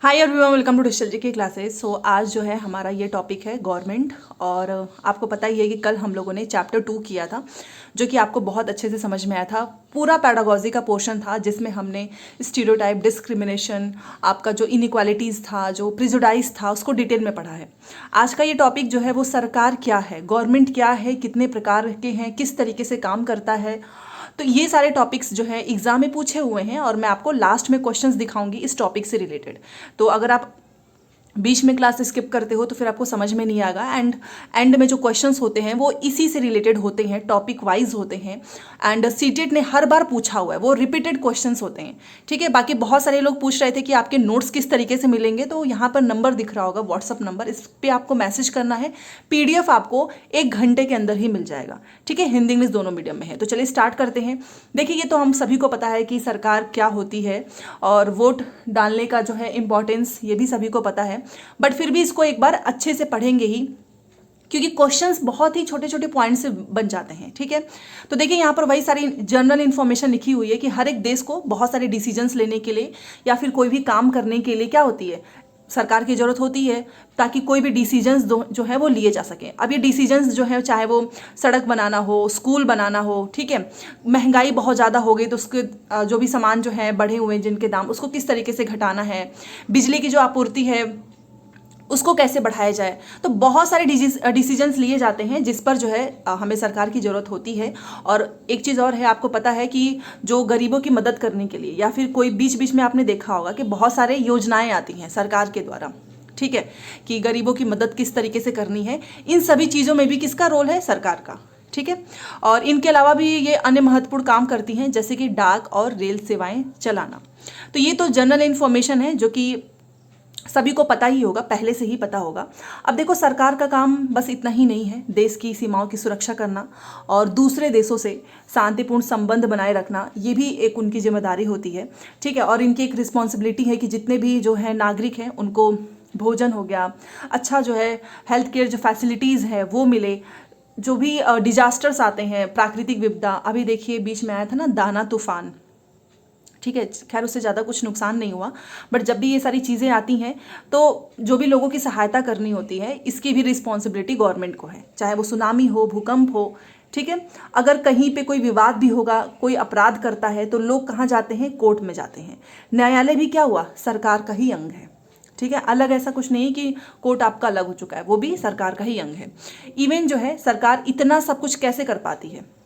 Hi everyone, welcome to digital G K classes. सो आज जो है हमारा ये टॉपिक है गवर्नमेंट। और आपको पता ही है कि कल हम लोगों ने चैप्टर 2 किया था, जो कि आपको बहुत अच्छे से समझ में आया था। पूरा पैडागॉजी का पोर्शन था जिसमें हमने स्टीरियोटाइप, डिस्क्रिमिनेशन, आपका जो इनइक्वालिटीज़ था, जो प्रिजुडाइज था, उसको डिटेल में पढ़ा है। आज का ये टॉपिक जो है वो सरकार क्या है, गवर्नमेंट क्या है, कितने प्रकार के हैं, किस तरीके से काम करता है। तो ये सारे टॉपिक्स जो है एग्जाम में पूछे हुए हैं और मैं आपको लास्ट में क्वेश्चंस दिखाऊंगी इस टॉपिक से रिलेटेड। तो अगर आप बीच में क्लास स्किप करते हो तो फिर आपको समझ में नहीं आएगा। एंड में जो क्वेश्चंस होते हैं वो इसी से रिलेटेड होते हैं, टॉपिक वाइज होते हैं। एंड सीटेट ने हर बार पूछा हुआ है, वो रिपीटेड क्वेश्चंस होते हैं। ठीक है, बाकी बहुत सारे लोग पूछ रहे थे कि आपके नोट्स किस तरीके से मिलेंगे, तो यहाँ पर नंबर दिख रहा होगा, व्हाट्सअप नंबर, इस पर आपको मैसेज करना है। PDF आपको 1 घंटे के अंदर ही मिल जाएगा। ठीक है, हिंदी इंग्लिश दोनों मीडियम में है। तो चलिए स्टार्ट करते हैं। देखिए, ये तो हम सभी को पता है कि सरकार क्या होती है और वोट डालने का जो है इम्पोर्टेंस, ये भी सभी को पता है। बट फिर भी इसको एक बार अच्छे से पढ़ेंगे ही, क्योंकि क्वेश्चंस बहुत ही छोटे छोटे पॉइंट से बन जाते हैं। ठीक है, तो देखिए यहाँ पर वही सारी जनरल इन्फॉर्मेशन लिखी हुई है कि हर एक देश को बहुत सारे डिसीजंस लेने के लिए या फिर कोई भी काम करने के लिए क्या होती है, सरकार की जरूरत होती है, ताकि कोई भी डिसीजंस जो है वो लिए जा सके। अब ये डिसीजंस जो है, चाहे वो सड़क बनाना हो, स्कूल बनाना हो, ठीक है, महंगाई बहुत ज़्यादा हो गई तो उसके जो भी सामान जो है बढ़े हुए हैं जिनके दाम, उसको किस तरीके से घटाना है, बिजली की जो आपूर्ति है उसको कैसे बढ़ाया जाए। तो बहुत सारे डिसीजंस लिए जाते हैं जिस पर जो है हमें सरकार की ज़रूरत होती है। और एक चीज़ और है, आपको पता है कि जो गरीबों की मदद करने के लिए या फिर कोई बीच बीच में आपने देखा होगा कि बहुत सारे योजनाएं आती हैं सरकार के द्वारा। ठीक है, कि गरीबों की मदद किस तरीके से करनी है, इन सभी चीज़ों में भी किसका रोल है, सरकार का। ठीक है, और इनके अलावा भी ये अन्य महत्वपूर्ण काम करती हैं, जैसे कि डाक और रेल सेवाएं चलाना। तो ये तो जनरल इन्फॉर्मेशन है जो कि सभी को पता ही होगा, पहले से ही पता होगा। अब देखो, सरकार का काम बस इतना ही नहीं है, देश की सीमाओं की सुरक्षा करना और दूसरे देशों से शांतिपूर्ण संबंध बनाए रखना, ये भी एक उनकी जिम्मेदारी होती है। ठीक है, और इनकी एक रिस्पॉन्सिबिलिटी है कि जितने भी जो है नागरिक हैं उनको भोजन हो गया, अच्छा जो है हेल्थ केयर जो फैसिलिटीज़ है वो मिले। जो भी डिजास्टर्स आते हैं, प्राकृतिक विपदा, अभी देखिए बीच में आया था ना दाना तूफान। ठीक है, खैर उससे ज़्यादा कुछ नुकसान नहीं हुआ, बट जब भी ये सारी चीज़ें आती हैं तो जो भी लोगों की सहायता करनी होती है, इसकी भी रिस्पॉन्सिबिलिटी गवर्नमेंट को है, चाहे वो सुनामी हो, भूकंप हो। ठीक है, अगर कहीं पे कोई विवाद भी होगा, कोई अपराध करता है तो लोग कहाँ जाते हैं, कोर्ट में जाते हैं। न्यायालय भी क्या हुआ, सरकार का ही अंग है। ठीक है, अलग ऐसा कुछ नहीं कि कोर्ट आपका अलग हो चुका है, वो भी सरकार का ही अंग है। इवन जो है सरकार इतना सब कुछ कैसे कर पाती है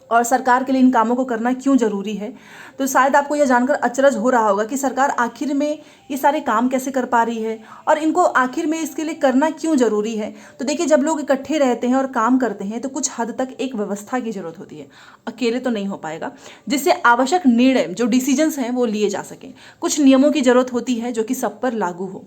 और सरकार के लिए इन कामों को करना क्यों जरूरी है, तो शायद आपको यह जानकर अचरज हो रहा होगा कि सरकार आखिर में ये सारे काम कैसे कर पा रही है और इनको आखिर में इसके लिए करना क्यों जरूरी है। तो देखिए, जब लोग इकट्ठे रहते हैं और काम करते हैं तो कुछ हद तक एक व्यवस्था की जरूरत होती है, अकेले तो नहीं हो पाएगा, जिससे आवश्यक निर्णय जो डिसीजंस हैं वो लिए जा सकें। कुछ नियमों की जरूरत होती है जो कि सब पर लागू हो।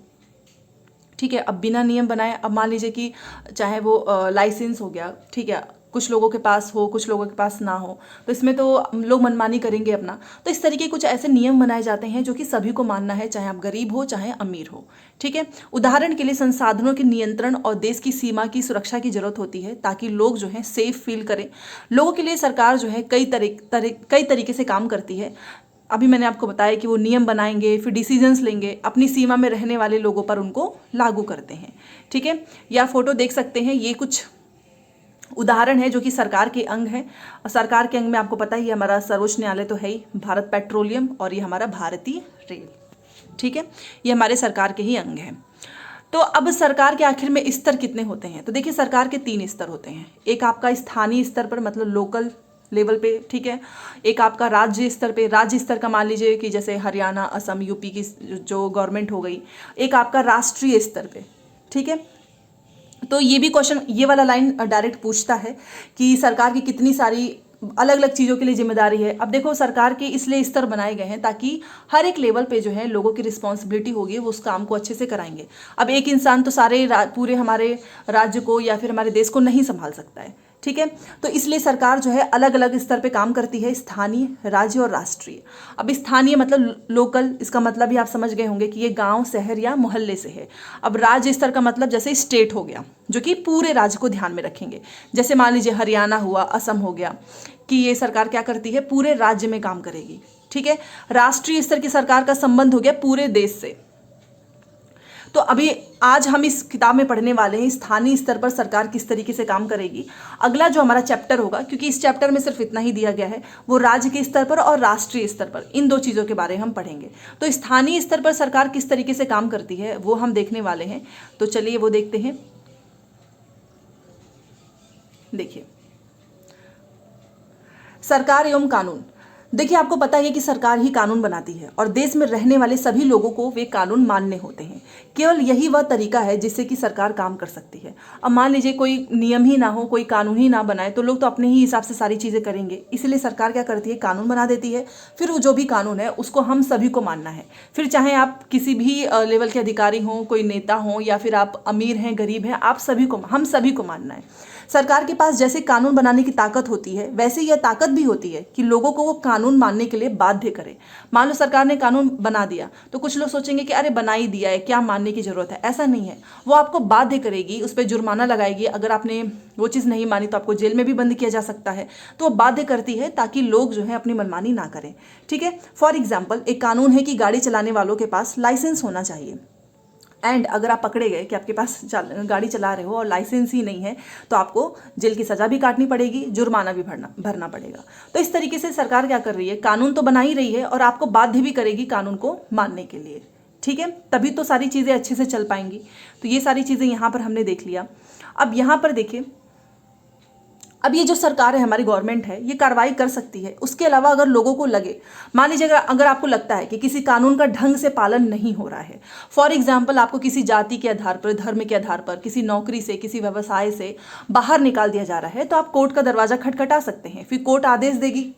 ठीक है, अब बिना नियम बनाए, अब मान लीजिए कि चाहे वो लाइसेंस हो गया, ठीक है, कुछ लोगों के पास हो, कुछ लोगों के पास ना हो, तो इसमें तो लोग मनमानी करेंगे अपना। तो इस तरीके कुछ ऐसे नियम बनाए जाते हैं जो कि सभी को मानना है, चाहे आप गरीब हो चाहे अमीर हो। ठीक है, उदाहरण के लिए संसाधनों के नियंत्रण और देश की सीमा की सुरक्षा की जरूरत होती है, ताकि लोग जो है सेफ फील करें। लोगों के लिए सरकार जो है कई तरीके से काम करती है। अभी मैंने आपको बताया कि वो नियम बनाएंगे, फिर डिसीजंस लेंगे, अपनी सीमा में रहने वाले लोगों पर उनको लागू करते हैं। ठीक है, या फोटो देख सकते हैं, ये कुछ उदाहरण है जो कि सरकार के अंग हैं। और सरकार के अंग में आपको पता ही है, हमारा सर्वोच्च न्यायालय तो है ही, भारत पेट्रोलियम, और ये हमारा भारतीय रेल। ठीक है, ये हमारे सरकार के ही अंग हैं। तो अब सरकार के आखिर में स्तर कितने होते हैं, तो देखिए सरकार के 3 स्तर होते हैं। एक आपका स्थानीय स्तर पर, मतलब लोकल लेवल पे। ठीक है, एक आपका राज्य स्तर पे, राज्य स्तर का मान लीजिए कि जैसे हरियाणा, असम, यूपी की जो गवर्नमेंट हो गई। एक आपका राष्ट्रीय स्तर पे। ठीक है, तो ये भी क्वेश्चन, ये वाला लाइन डायरेक्ट पूछता है कि सरकार की कितनी सारी अलग अलग चीज़ों के लिए जिम्मेदारी है। अब देखो, सरकार के इसलिए स्तर बनाए गए हैं ताकि हर एक लेवल पे जो है लोगों की रिस्पॉन्सिबिलिटी होगी, वो उस काम को अच्छे से कराएंगे। अब एक इंसान तो सारे पूरे हमारे राज्य को या फिर हमारे देश को नहीं संभाल सकता है। ठीक है, तो इसलिए सरकार जो है अलग अलग स्तर पे काम करती है, स्थानीय, राज्य और राष्ट्रीय। अब स्थानीय मतलब लोकल, इसका मतलब भी आप समझ गए होंगे कि ये गांव, शहर या मोहल्ले से है। अब राज्य स्तर का मतलब जैसे स्टेट हो गया, जो कि पूरे राज्य को ध्यान में रखेंगे। जैसे मान लीजिए हरियाणा हुआ, असम हो गया, कि ये सरकार क्या करती है, पूरे राज्य में काम करेगी। ठीक है, राष्ट्रीय स्तर की सरकार का संबंध हो गया पूरे देश से। तो अभी आज हम इस किताब में पढ़ने वाले हैं स्थानीय स्तर पर सरकार किस तरीके से काम करेगी। अगला जो हमारा चैप्टर होगा, क्योंकि इस चैप्टर में सिर्फ इतना ही दिया गया है, वो राज्य के स्तर पर और राष्ट्रीय स्तर पर, इन दो चीज़ों के बारे में हम पढ़ेंगे। तो स्थानीय स्तर पर सरकार किस तरीके से काम करती है वो हम देखने वाले हैं। तो चलिए वो देखते हैं। देखिए, सरकार एवं कानून। देखिए, आपको पता है कि सरकार ही कानून बनाती है और देश में रहने वाले सभी लोगों को वे कानून मानने होते हैं। केवल यही वह तरीका है जिससे कि सरकार काम कर सकती है। अब मान लीजिए कोई नियम ही ना हो, कोई कानून ही ना बनाए, तो लोग तो अपने ही हिसाब से सारी चीज़ें करेंगे। इसलिए सरकार क्या करती है, कानून बना देती है। फिर वो जो भी कानून है उसको हम सभी को मानना है। फिर चाहे आप किसी भी लेवल के अधिकारी हों, कोई नेता हों, या फिर आप अमीर हैं, गरीब हैं, आप सभी को, हम सभी को मानना है। सरकार के पास जैसे कानून बनाने की ताकत होती है, वैसे यह ताकत भी होती है कि लोगों को वो कानून मानने के लिए बाध्य करे। मान लो सरकार ने कानून बना दिया तो कुछ लोग सोचेंगे कि अरे बना ही दिया है, क्या मानने की जरूरत है। ऐसा नहीं है, वो आपको बाध्य करेगी, उस पर जुर्माना लगाएगी। अगर आपने वो चीज़ नहीं मानी तो आपको जेल में भी बंद किया जा सकता है। तो वो बाध्य करती है ताकि लोग जो है अपनी मनमानी ना करें। ठीक है, फॉर एग्जाम्पल एक कानून है कि गाड़ी चलाने वालों के पास लाइसेंस होना चाहिए। एंड अगर आप पकड़े गए कि आपके पास गाड़ी चला रहे हो और लाइसेंस ही नहीं है, तो आपको जेल की सज़ा भी काटनी पड़ेगी, जुर्माना भी भरना पड़ेगा। तो इस तरीके से सरकार क्या कर रही है, कानून तो बना ही रही है और आपको बाध्य भी करेगी कानून को मानने के लिए। ठीक है, तभी तो सारी चीज़ें अच्छे से चल पाएंगी। तो ये सारी चीज़ें यहाँ पर हमने देख लिया। अब यहाँ पर देखिए, अब ये जो सरकार है, हमारी गवर्नमेंट है, ये कार्रवाई कर सकती है। उसके अलावा अगर लोगों को लगे, मान लीजिए अगर आपको लगता है कि किसी कानून का ढंग से पालन नहीं हो रहा है, फॉर एग्जाम्पल आपको किसी जाति के आधार पर, धर्म के आधार पर, किसी नौकरी से, किसी व्यवसाय से बाहर निकाल दिया जा रहा है, तो आप कोर्ट का दरवाजा खटखटा सकते हैं। फिर कोर्ट आदेश देगी,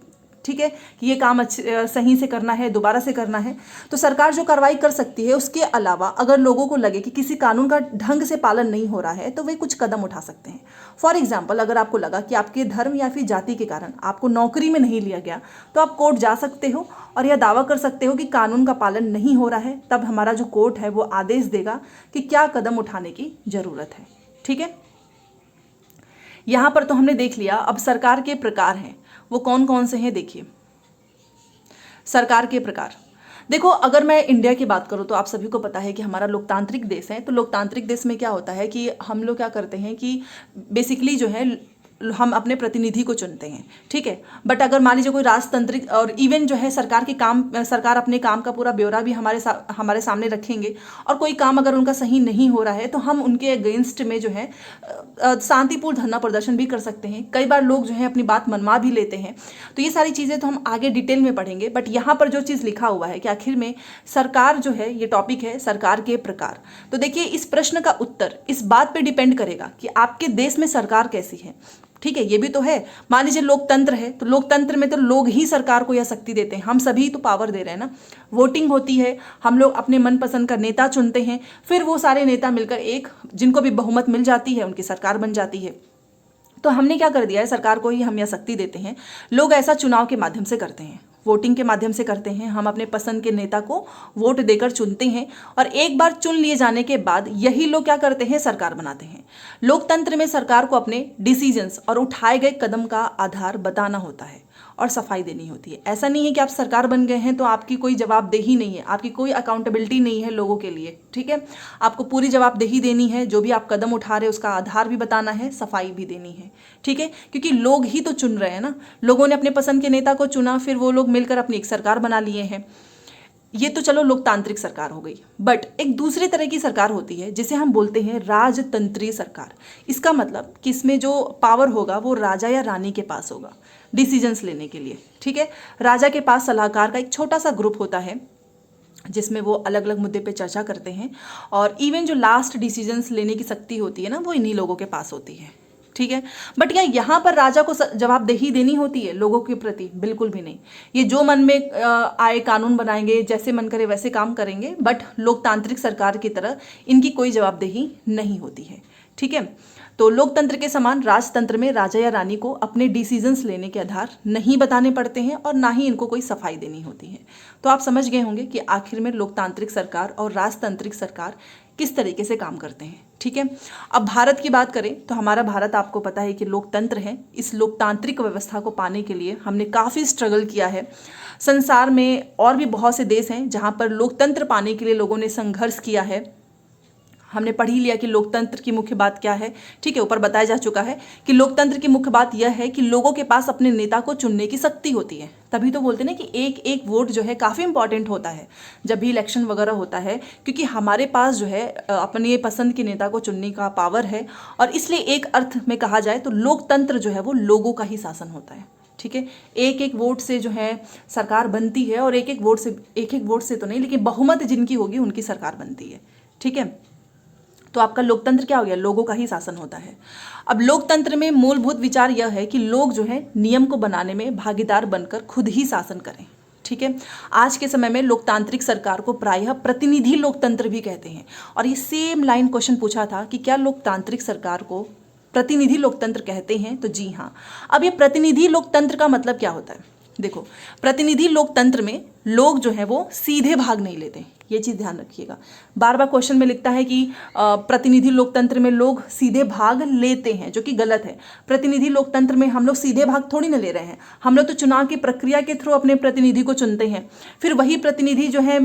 ठीक है, कि ये काम सही से करना है, दोबारा से करना है। तो सरकार जो कार्रवाई कर सकती है। उसके अलावा अगर लोगों को लगे कि किसी कानून का ढंग से पालन नहीं हो रहा है, तो वे कुछ कदम उठा सकते हैं। फॉर एग्जाम्पल अगर आपको लगा कि आपके धर्म या फिर जाति के कारण आपको नौकरी में नहीं लिया गया, तो आप कोर्ट जा सकते हो और यह दावा कर सकते हो कि कानून का पालन नहीं हो रहा है। तब हमारा जो कोर्ट है वो आदेश देगा कि क्या कदम उठाने की जरूरत है। ठीक है, यहाँ पर तो हमने देख लिया। अब सरकार के प्रकार हैं, वो कौन कौन से हैं देखिए। सरकार के प्रकार देखो, अगर मैं इंडिया की बात करूँ तो आप सभी को पता है कि हमारा लोकतांत्रिक देश है। तो लोकतांत्रिक देश में क्या होता है कि हम लोग क्या करते हैं कि बेसिकली जो है हम अपने प्रतिनिधि को चुनते हैं। ठीक है, बट अगर मान लीजिए कोई राजतंत्रिक, और इवन जो है सरकार अपने काम का पूरा ब्यौरा भी हमारे सामने रखेंगे, और कोई काम अगर उनका सही नहीं हो रहा है तो हम उनके अगेंस्ट में जो है शांतिपूर्ण धरना प्रदर्शन भी कर सकते हैं। कई बार लोग जो है अपनी बात मनवा भी लेते हैं। तो ये सारी चीज़ें तो हम आगे डिटेल में पढ़ेंगे। बट यहाँ पर जो चीज़ लिखा हुआ है कि आखिर में सरकार जो है, ये टॉपिक है सरकार के प्रकार। तो देखिए, इस प्रश्न का उत्तर इस बात पर डिपेंड करेगा कि आपके देश में सरकार कैसी है। ठीक है, ये भी तो है। मान लीजिए लोकतंत्र है, तो लोकतंत्र में तो लोग ही सरकार को यह शक्ति देते हैं, हम सभी तो पावर दे रहे हैं ना। वोटिंग होती है, हम लोग अपने मनपसंद का नेता चुनते हैं, फिर वो सारे नेता मिलकर एक, जिनको भी बहुमत मिल जाती है, उनकी सरकार बन जाती है। तो हमने क्या कर दिया है, सरकार को ही हम यह शक्ति देते हैं। लोग ऐसा चुनाव के माध्यम से करते हैं, वोटिंग के माध्यम से करते हैं। हम अपने पसंद के नेता को वोट देकर चुनते हैं और एक बार चुन लिए जाने के बाद यही लोग क्या करते हैं, सरकार बनाते हैं। लोकतंत्र में सरकार को अपने डिसीजंस और उठाए गए कदम का आधार बताना होता है और सफाई देनी होती है। ऐसा नहीं है कि आप सरकार बन गए हैं तो आपकी कोई जवाबदेही नहीं है, आपकी कोई अकाउंटेबिलिटी नहीं है लोगों के लिए। ठीक है, आपको पूरी जवाबदेही देनी है, जो भी आप कदम उठा रहे हैं उसका आधार भी बताना है, सफाई भी देनी है। ठीक है, क्योंकि लोग ही तो चुन रहे हैं ना, लोगों ने अपने पसंद के नेता को चुना, फिर वो लोग मिलकर अपनी एक सरकार बना लिए हैं। ये तो चलो लोकतांत्रिक सरकार हो गई। बट एक दूसरे तरह की सरकार होती है जिसे हम बोलते हैं राजतंत्रीय सरकार। इसका मतलब कि इसमें जो पावर होगा वो राजा या रानी के पास होगा डिसीजंस लेने के लिए। ठीक है, राजा के पास सलाहकार का एक छोटा सा ग्रुप होता है जिसमें वो अलग अलग मुद्दे पे चर्चा करते हैं, और इवन जो लास्ट डिसीजंस लेने की शक्ति होती है ना, वो इन्हीं लोगों के पास होती है। ठीक है, बट क्या यहाँ पर राजा को जवाबदेही देनी होती है लोगों के प्रति? बिल्कुल भी नहीं। ये जो मन में आए कानून बनाएंगे, जैसे मन करे वैसे काम करेंगे, बट लोकतांत्रिक सरकार की तरह इनकी कोई जवाबदेही नहीं होती है। ठीक है, तो लोकतंत्र के समान राजतंत्र में राजा या रानी को अपने डिसीजंस लेने के आधार नहीं बताने पड़ते हैं और ना ही इनको कोई सफाई देनी होती है। तो आप समझ गए होंगे कि आखिर में लोकतांत्रिक सरकार और राजतांत्रिक सरकार किस तरीके से काम करते हैं। ठीक है, अब भारत की बात करें तो हमारा भारत आपको पता है कि लोकतंत्र है। इस लोकतांत्रिक व्यवस्था को पाने के लिए हमने काफ़ी स्ट्रगल किया है। संसार में और भी बहुत से देश हैं जहाँ पर लोकतंत्र पाने के लिए लोगों ने संघर्ष किया है। हमने पढ़ ही लिया कि लोकतंत्र की मुख्य बात क्या है। ठीक है, ऊपर बताया जा चुका है कि लोकतंत्र की मुख्य बात यह है कि लोगों के पास अपने नेता को चुनने की शक्ति होती है। तभी तो बोलते हैं ना कि एक एक वोट जो है काफ़ी इंपॉर्टेंट होता है जब भी इलेक्शन वगैरह होता है, क्योंकि हमारे पास जो है अपने पसंद के नेता को चुनने का पावर है। और इसलिए एक अर्थ में कहा जाए तो लोकतंत्र जो है वो लोगों का ही शासन होता है। ठीक है, एक एक वोट से जो है सरकार बनती है, और एक एक वोट से तो नहीं, लेकिन बहुमत जिनकी होगी उनकी सरकार बनती है। ठीक है, तो आपका लोकतंत्र क्या हो गया, लोगों का ही शासन होता है। अब लोकतंत्र में मूलभूत विचार यह है कि लोग जो है नियम को बनाने में भागीदार बनकर खुद ही शासन करें। ठीक है, आज के समय में लोकतांत्रिक सरकार को प्रायः प्रतिनिधि लोकतंत्र भी कहते हैं। और ये सेम लाइन क्वेश्चन पूछा था कि क्या लोकतांत्रिक सरकार को प्रतिनिधि लोकतंत्र कहते हैं, तो जी हाँ। अब ये प्रतिनिधि लोकतंत्र का मतलब क्या होता है, देखो, प्रतिनिधि लोकतंत्र में लोग जो है वो सीधे भाग नहीं लेते, ये चीज़ ध्यान रखिएगा। बार बार क्वेश्चन में लिखता है कि प्रतिनिधि लोकतंत्र में लोग सीधे भाग लेते हैं, जो कि गलत है। प्रतिनिधि लोकतंत्र में हम लोग सीधे भाग थोड़ी ना ले रहे हैं, हम लोग तो चुनाव की प्रक्रिया के थ्रू अपने प्रतिनिधि को चुनते हैं, फिर वही प्रतिनिधि जो है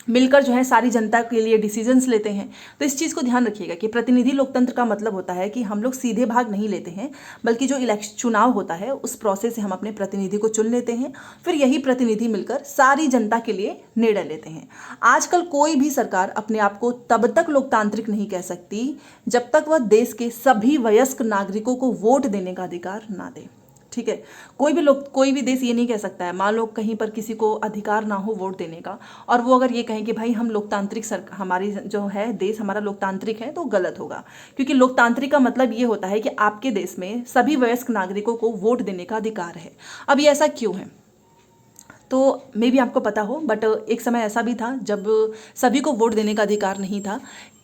मिलकर जो है सारी जनता के लिए डिसीजंस लेते हैं। तो इस चीज़ को ध्यान रखिएगा कि प्रतिनिधि लोकतंत्र का मतलब होता है कि हम लोग सीधे भाग नहीं लेते हैं, बल्कि जो इलेक्शन चुनाव होता है उस प्रोसेस से हम अपने प्रतिनिधि को चुन लेते हैं, फिर यही प्रतिनिधि मिलकर सारी जनता के लिए निर्णय लेते हैं। आजकल कोई भी सरकार अपने आप को तब तक लोकतांत्रिक नहीं कह सकती जब तक वह देश के सभी वयस्क नागरिकों को वोट देने का अधिकार ना दे। ठीक है, कोई भी देश ये नहीं कह सकता है, मान लो कहीं पर किसी को अधिकार ना हो वोट देने का, और वो अगर ये कहें कि भाई हम लोकतांत्रिक हमारी जो है देश हमारा लोकतांत्रिक है, तो गलत होगा। क्योंकि लोकतांत्रिक का मतलब ये होता है कि आपके देश में सभी वयस्क नागरिकों को वोट देने का अधिकार है। अब ये ऐसा क्यों है, तो मे भी आपको पता हो, बट एक समय ऐसा भी था जब सभी को वोट देने का अधिकार नहीं था।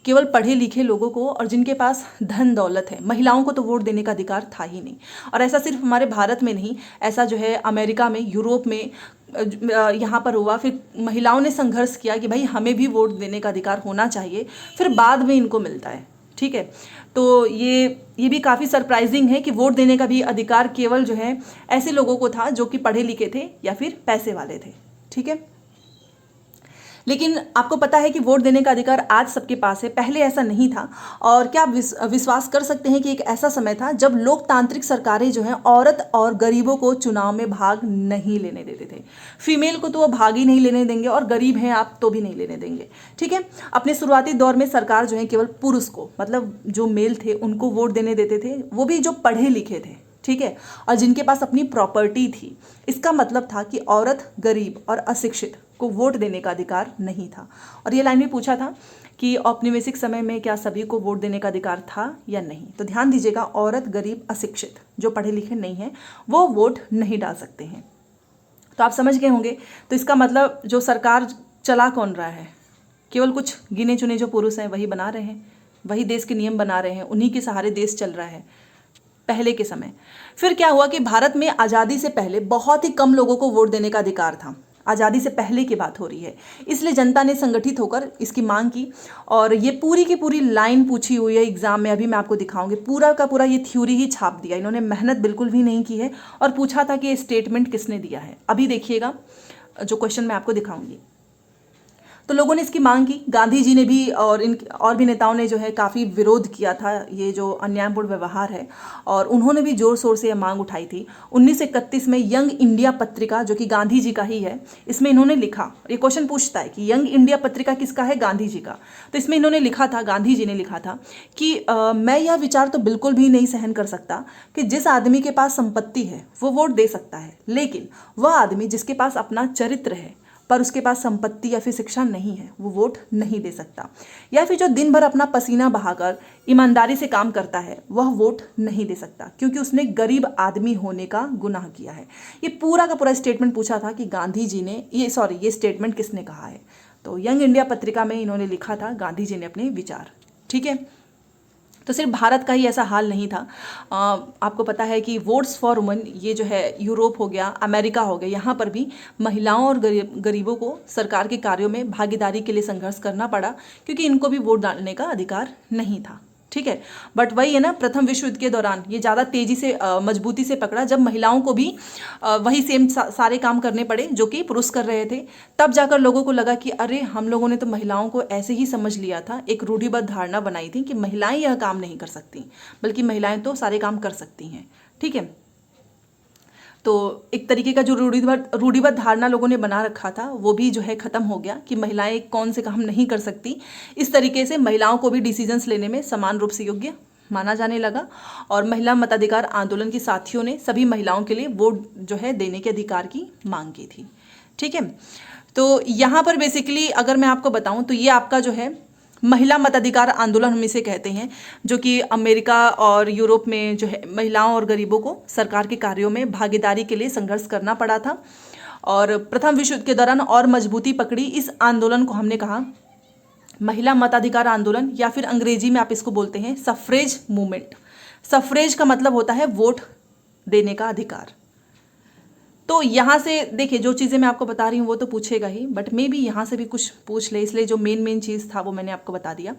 केवल पढ़े लिखे लोगों को और जिनके पास धन दौलत है, महिलाओं को तो वोट देने का अधिकार था ही नहीं। और ऐसा सिर्फ हमारे भारत में नहीं, ऐसा जो है अमेरिका में, यूरोप में यहाँ पर हुआ। फिर महिलाओं ने संघर्ष किया कि भाई हमें भी वोट देने का अधिकार होना चाहिए, फिर बाद में इनको मिलता है। ठीक है, तो ये भी काफ़ी सरप्राइजिंग है कि वोट देने का भी अधिकार केवल जो है ऐसे लोगों को था जो कि पढ़े लिखे थे या फिर पैसे वाले थे। ठीक है, लेकिन आपको पता है कि वोट देने का अधिकार आज सबके पास है, पहले ऐसा नहीं था। और क्या आप विश्वास कर सकते हैं कि एक ऐसा समय था जब लोकतांत्रिक सरकारें जो हैं औरत और गरीबों को चुनाव में भाग नहीं लेने देते थे। फीमेल को तो वो भाग ही नहीं लेने देंगे, और गरीब हैं आप तो भी नहीं लेने देंगे। ठीक है, अपने शुरुआती दौर में सरकार जो है केवल पुरुष को, मतलब जो मेल थे उनको वोट देने देते थे, वो भी जो पढ़े लिखे थे। ठीक है, और जिनके पास अपनी प्रॉपर्टी थी। इसका मतलब था कि औरत, गरीब और अशिक्षित को वोट देने का अधिकार नहीं था। और ये लाइन भी पूछा था कि औपनिवेशिक समय में क्या सभी को वोट देने का अधिकार था या नहीं। तो ध्यान दीजिएगा, औरत, गरीब, अशिक्षित जो पढ़े लिखे नहीं हैं वो वोट नहीं डाल सकते हैं। तो आप समझ गए होंगे। तो इसका मतलब जो सरकार चला कौन रहा है, केवल कुछ गिने चुने जो पुरुष हैं वही बना रहे हैं, वही देश के नियम बना रहे हैं, उन्हीं के सहारे देश चल रहा है पहले के समय। फिर क्या हुआ कि भारत में आज़ादी से पहले बहुत ही कम लोगों को वोट देने का अधिकार था। आज़ादी से पहले की बात हो रही है, इसलिए जनता ने संगठित होकर इसकी मांग की। और ये पूरी की पूरी लाइन पूछी हुई है एग्जाम में, अभी मैं आपको दिखाऊंगी। पूरा का पूरा ये थ्योरी ही छाप दिया, इन्होंने मेहनत बिल्कुल भी नहीं की है। और पूछा था कि ये स्टेटमेंट किसने दिया है, अभी देखिएगा जो क्वेश्चन मैं आपको दिखाऊंगी। तो लोगों ने इसकी मांग की, गांधी जी ने भी और भी नेताओं ने जो है काफ़ी विरोध किया था ये जो अन्यायपूर्ण व्यवहार है, और उन्होंने भी जोर शोर से यह मांग उठाई थी। 1931 में यंग इंडिया पत्रिका, जो कि गांधी जी का ही है, इसमें इन्होंने लिखा, ये क्वेश्चन पूछता है कि यंग इंडिया पत्रिका किसका है, गांधी जी का। तो इसमें इन्होंने लिखा था, गांधी जी ने लिखा था कि मैं यह विचार तो बिल्कुल भी नहीं सहन कर सकता कि जिस आदमी के पास संपत्ति है वो वोट दे सकता है, लेकिन वह आदमी जिसके पास अपना चरित्र है पर उसके पास संपत्ति या फिर शिक्षा नहीं है, वो वोट नहीं दे सकता। या फिर जो दिन भर अपना पसीना बहाकर ईमानदारी से काम करता है वह वोट नहीं दे सकता, क्योंकि उसने गरीब आदमी होने का गुनाह किया है। ये पूरा का पूरा स्टेटमेंट पूछा था कि गांधी जी ने ये स्टेटमेंट किसने कहा है। तो यंग इंडिया पत्रिका में इन्होंने लिखा था, गांधी जी ने अपने विचार। ठीक है, तो सिर्फ भारत का ही ऐसा हाल नहीं था। आपको पता है कि वोट्स फॉर वुमेन, ये जो है यूरोप हो गया, अमेरिका हो गया, यहाँ पर भी महिलाओं और गरीबों को सरकार के कार्यों में भागीदारी के लिए संघर्ष करना पड़ा, क्योंकि इनको भी वोट डालने का अधिकार नहीं था। ठीक है। बट वही है ना, प्रथम विश्व युद्ध के दौरान ये ज़्यादा तेजी से मजबूती से पकड़ा, जब महिलाओं को भी वही सेम सारे काम करने पड़े जो कि पुरुष कर रहे थे। तब जाकर लोगों को लगा कि अरे हम लोगों ने तो महिलाओं को ऐसे ही समझ लिया था, एक रूढ़िबद्ध धारणा बनाई थी कि महिलाएं यह काम नहीं कर सकती, बल्कि महिलाएं तो सारे काम कर सकती हैं। ठीक है, तो एक तरीके का जो रूढ़िबद्ध धारणा लोगों ने बना रखा था वो भी जो है ख़त्म हो गया कि महिलाएं कौन से काम नहीं कर सकती। इस तरीके से महिलाओं को भी डिसीजंस लेने में समान रूप से योग्य माना जाने लगा। और महिला मताधिकार आंदोलन के साथियों ने सभी महिलाओं के लिए वोट जो है देने के अधिकार की मांग की थी। ठीक है, तो यहाँ पर बेसिकली अगर मैं आपको बताऊँ तो ये आपका जो है महिला मताधिकार आंदोलन हम इसे कहते हैं, जो कि अमेरिका और यूरोप में जो है महिलाओं और गरीबों को सरकार के कार्यों में भागीदारी के लिए संघर्ष करना पड़ा था। और प्रथम विश्व युद्ध के दौरान और मजबूती पकड़ी इस आंदोलन को हमने कहा महिला मताधिकार आंदोलन, या फिर अंग्रेजी में आप इसको बोलते हैं सफ्रेज मूवमेंट। सफ्रेज का मतलब होता है वोट देने का अधिकार। तो यहाँ से देखिए, जो चीज़ें मैं आपको बता रही हूँ वो तो पूछेगा ही, बट मे भी यहाँ से भी कुछ पूछ ले, इसलिए जो मेन चीज़ था वो मैंने आपको बता दिया।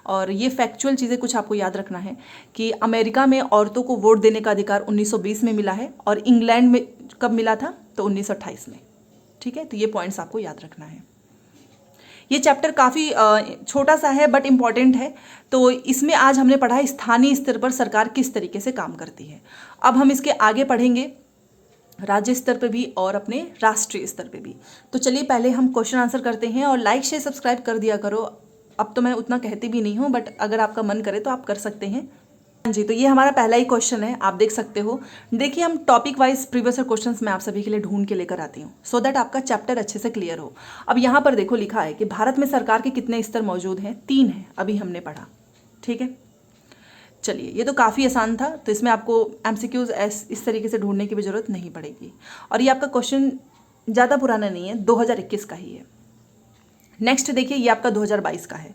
और ये फैक्चुअल चीज़ें कुछ आपको याद रखना है कि अमेरिका में औरतों को वोट देने का अधिकार 1920 में मिला है, और इंग्लैंड में कब मिला था तो 1928 में। ठीक है, तो ये पॉइंट्स आपको याद रखना है। ये चैप्टर काफ़ी छोटा सा है बट इम्पॉर्टेंट है। तो इसमें आज हमने पढ़ा है स्थानीय स्तर पर सरकार किस तरीके से काम करती है। अब हम इसके आगे पढ़ेंगे राज्य स्तर पे भी और अपने राष्ट्रीय स्तर पे भी। तो चलिए पहले हम क्वेश्चन आंसर करते हैं, और लाइक शेयर सब्सक्राइब कर दिया करो। अब तो मैं उतना कहती भी नहीं हूँ, बट अगर आपका मन करे तो आप कर सकते हैं। जी, तो ये हमारा पहला ही क्वेश्चन है, आप देख सकते हो। देखिए, हम टॉपिक वाइज प्रीवियस क्वेश्चंस मैं आप सभी के लिए ढूंढ के लेकर आती हूँ, सो दैट आपका चैप्टर अच्छे से क्लियर हो। अब यहाँ पर देखो लिखा है कि भारत में सरकार के कितने स्तर मौजूद हैं, 3 हैं, अभी हमने पढ़ा। ठीक है, चलिए ये तो काफ़ी आसान था, तो इसमें आपको एमसीक्यूज इस तरीके से ढूंढने की भी जरूरत नहीं पड़ेगी। और ये आपका क्वेश्चन ज़्यादा पुराना नहीं है, 2021 का ही है। नेक्स्ट देखिए, ये आपका 2022 का है।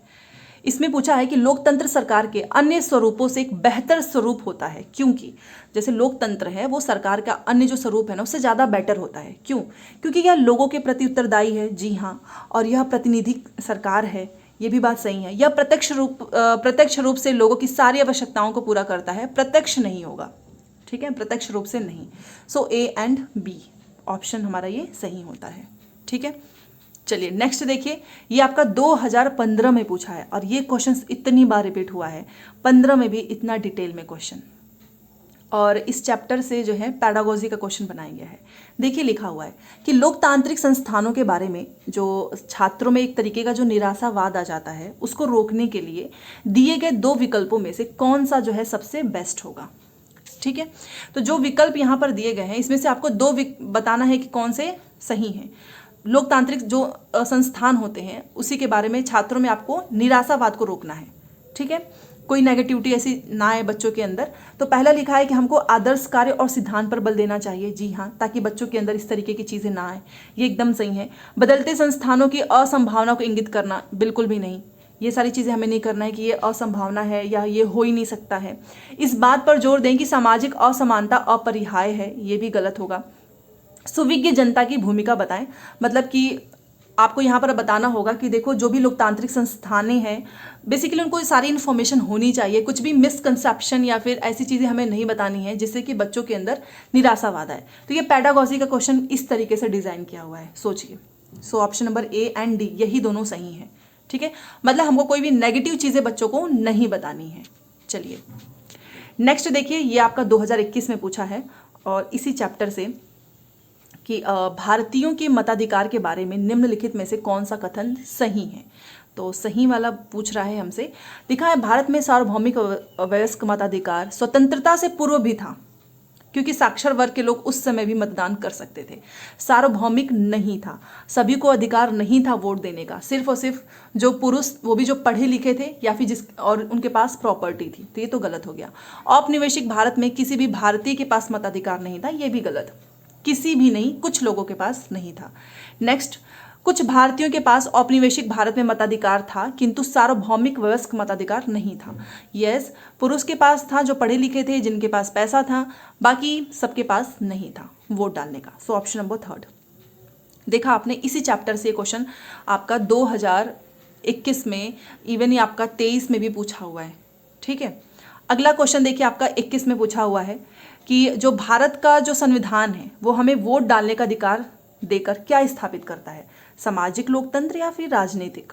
इसमें पूछा है कि लोकतंत्र सरकार के अन्य स्वरूपों से एक बेहतर स्वरूप होता है, क्योंकि जैसे लोकतंत्र है वो सरकार का अन्य जो स्वरूप है ना उससे ज़्यादा बेटर होता है। क्यों? क्योंकि यह लोगों के प्रति उत्तरदायी है, जी हाँ, और यह प्रतिनिधि सरकार है, ये भी बात सही है। यह प्रत्यक्ष रूप से लोगों की सारी आवश्यकताओं को पूरा करता है, प्रत्यक्ष नहीं होगा। ठीक है, प्रत्यक्ष रूप से नहीं। सो ए एंड बी ऑप्शन हमारा ये सही होता है। ठीक है, चलिए नेक्स्ट देखिए, ये आपका 2015 में पूछा है, और ये क्वेश्चन इतनी बार रिपीट हुआ है, 15 में भी इतना डिटेल में क्वेश्चन। और इस चैप्टर से जो है पैडागोजी का क्वेश्चन बनाया गया है। देखिए लिखा हुआ है कि लोकतांत्रिक संस्थानों के बारे में जो छात्रों में एक तरीके का जो निराशावाद आ जाता है, उसको रोकने के लिए दिए गए 2 विकल्पों में से कौन सा जो है सबसे बेस्ट होगा। ठीक है, तो जो विकल्प यहाँ पर दिए गए हैं इसमें से आपको 2 बताना है कि कौन से सही हैं। लोकतांत्रिक जो संस्थान होते हैं उसी के बारे में छात्रों में आपको निराशावाद को रोकना है। ठीक है, कोई नेगेटिविटी ऐसी ना आए बच्चों के अंदर। तो पहला लिखा है कि हमको आदर्श कार्य और सिद्धांत पर बल देना चाहिए, जी हाँ, ताकि बच्चों के अंदर इस तरीके की चीज़ें ना आए, ये एकदम सही है। बदलते संस्थानों की असंभावना को इंगित करना, बिल्कुल भी नहीं, ये सारी चीज़ें हमें नहीं करना है कि ये असंभावना है या ये हो ही नहीं सकता है। इस बात पर जोर दें कि सामाजिक असमानता अपरिहार्य है, ये भी गलत होगा। सुविज्ञ जनता की भूमिका बताएं, मतलब कि आपको यहाँ पर बताना होगा कि देखो जो भी लोकतांत्रिक संस्थानें हैं बेसिकली उनको सारी इन्फॉर्मेशन होनी चाहिए, कुछ भी मिसकंसेप्शन या फिर ऐसी चीज़ें हमें नहीं बतानी है जिससे कि बच्चों के अंदर निराशावाद आए। तो ये पैडागोजी का क्वेश्चन इस तरीके से डिज़ाइन किया हुआ है, सोचिए। So option number A and D यही दोनों सही हैं। ठीक है, मतलब हमको कोई भी नेगेटिव चीज़ें बच्चों को नहीं बतानी है। चलिए नेक्स्ट देखिए, ये आपका 2021 में पूछा है, और इसी चैप्टर से कि भारतीयों के मताधिकार के बारे में निम्नलिखित में से कौन सा कथन सही है। तो सही वाला पूछ रहा है हमसे। लिखा है भारत में सार्वभौमिक वयस्क मताधिकार स्वतंत्रता से पूर्व भी था, क्योंकि साक्षर वर्ग के लोग उस समय भी मतदान कर सकते थे। सार्वभौमिक नहीं था, सभी को अधिकार नहीं था वोट देने का, सिर्फ और सिर्फ जो पुरुष, वो भी जो पढ़े लिखे थे या फिर और उनके पास प्रॉपर्टी थी। तो ये तो गलत हो गया। औपनिवेशिक भारत में किसी भी भारतीय के पास मताधिकार नहीं था, ये भी गलत। किसी भी नहीं, कुछ लोगों के पास नहीं था। नेक्स्ट, कुछ भारतीयों के पास औपनिवेशिक भारत में मताधिकार था किंतु सार्वभौमिक वयस्क मताधिकार नहीं था। यस, पुरुष के पास था जो पढ़े लिखे थे, जिनके पास पैसा था, बाकी सबके पास नहीं था वोट डालने का। सो ऑप्शन नंबर 3 देखा आपने। इसी चैप्टर से क्वेश्चन आपका 2021 में, इवन ही आपका 23 में भी पूछा हुआ है। ठीक है। अगला क्वेश्चन देखिए आपका 21 में पूछा हुआ है कि जो भारत का जो संविधान है वो हमें वोट डालने का अधिकार देकर क्या स्थापित करता है, सामाजिक लोकतंत्र या फिर राजनीतिक?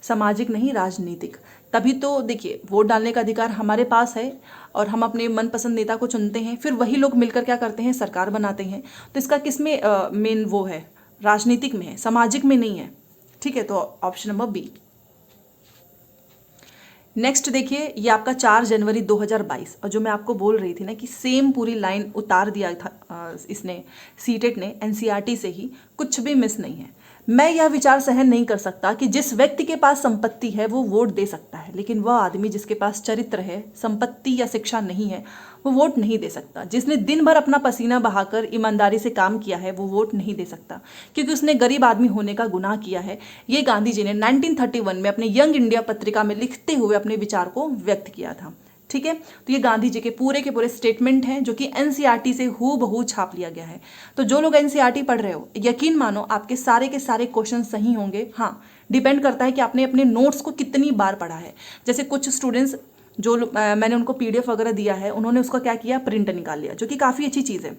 सामाजिक नहीं, राजनीतिक। तभी तो देखिए वोट डालने का अधिकार हमारे पास है और हम अपने मनपसंद नेता को चुनते हैं, फिर वही लोग मिलकर क्या करते हैं, सरकार बनाते हैं। तो इसका किस में मेन वो है, राजनीतिक में है, सामाजिक में नहीं है। ठीक है, तो ऑप्शन नंबर बी। नेक्स्ट देखिए ये आपका 4 जनवरी 2022, और जो मैं आपको बोल रही थी ना कि सेम पूरी लाइन उतार दिया था इसने सीटेट ने एनसीईआरटी से ही, कुछ भी मिस नहीं है। मैं यह विचार सहन नहीं कर सकता कि जिस व्यक्ति के पास संपत्ति है वो वोट दे सकता है, लेकिन वह आदमी जिसके पास चरित्र है, संपत्ति या शिक्षा नहीं है, वो वोट नहीं दे सकता। जिसने दिन भर अपना पसीना बहाकर ईमानदारी से काम किया है वो वोट नहीं दे सकता, क्योंकि उसने गरीब आदमी होने का गुनाह किया है। ये गांधी जी ने 1931 में अपने यंग इंडिया पत्रिका में लिखते हुए अपने विचार को व्यक्त किया था। ठीक है, तो ये गांधी जी के पूरे स्टेटमेंट हैं जो कि एनसीईआरटी से हूबहू छाप लिया गया है। तो जो लोग एनसीईआरटी पढ़ रहे हो, यकीन मानो आपके सारे के सारे क्वेश्चन सही होंगे। हाँ, डिपेंड करता है कि आपने अपने नोट्स को कितनी बार पढ़ा है। जैसे कुछ स्टूडेंट्स जो मैंने उनको पीडीएफ वगैरह दिया है, उन्होंने उसका क्या किया, प्रिंट निकाल लिया, जो कि काफ़ी अच्छी चीज़ है,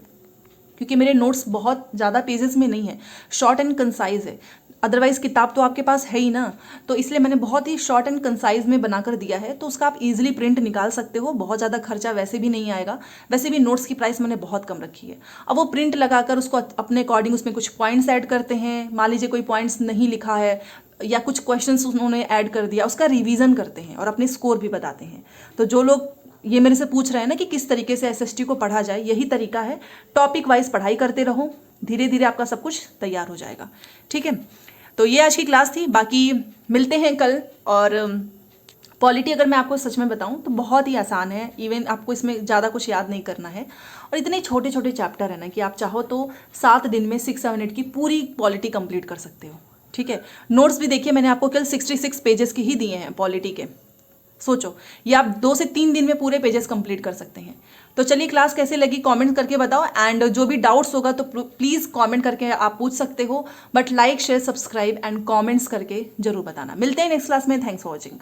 क्योंकि मेरे नोट्स बहुत ज़्यादा पेजेस में नहीं है, शॉर्ट एंड कंसाइज है। अदरवाइज किताब तो आपके पास है ही ना, तो इसलिए मैंने बहुत ही शॉर्ट एंड कंसाइज में बनाकर दिया है, तो उसका आप इजीली प्रिंट निकाल सकते हो। बहुत ज़्यादा खर्चा वैसे भी नहीं आएगा। वैसे भी नोट्स की प्राइस मैंने बहुत कम रखी है। अब वो प्रिंट लगाकर उसको अपने अकॉर्डिंग उसमें कुछ पॉइंट्स ऐड करते हैं। मान लीजिए कोई पॉइंट्स नहीं लिखा है या कुछ क्वेश्चंस उन्होंने ऐड कर दिया, उसका रिवीजन करते हैं और अपने स्कोर भी बताते हैं। तो जो लोग ये मेरे से पूछ रहे हैं ना कि किस तरीके से एसएसटी को पढ़ा जाए, यही तरीका है। टॉपिक वाइज पढ़ाई करते रहो, धीरे धीरे आपका सब कुछ तैयार हो जाएगा। ठीक है, तो ये आज की क्लास थी। बाकी मिलते हैं कल। और पॉलिटी अगर मैं आपको सच में बताऊं तो बहुत ही आसान है, इवन आपको इसमें ज़्यादा कुछ याद नहीं करना है। और इतने छोटे छोटे चैप्टर है ना कि आप चाहो तो 7 दिन में 6-7 मिनट की पूरी पॉलिटी कंप्लीट कर सकते हो। ठीक है, नोट्स भी देखिए मैंने आपको केवल 66 पेजेस के ही दिए हैं पॉलिटी के। सोचो, ये आप 2 से 3 दिन में पूरे पेजेस कंप्लीट कर सकते हैं। तो चलिए, क्लास कैसे लगी कमेंट करके बताओ, एंड जो भी डाउट्स होगा तो प्लीज़ कमेंट करके आप पूछ सकते हो। But like, share, subscribe and comments करके जरूर बताना। मिलते हैं नेक्स्ट क्लास में। Thanks for watching.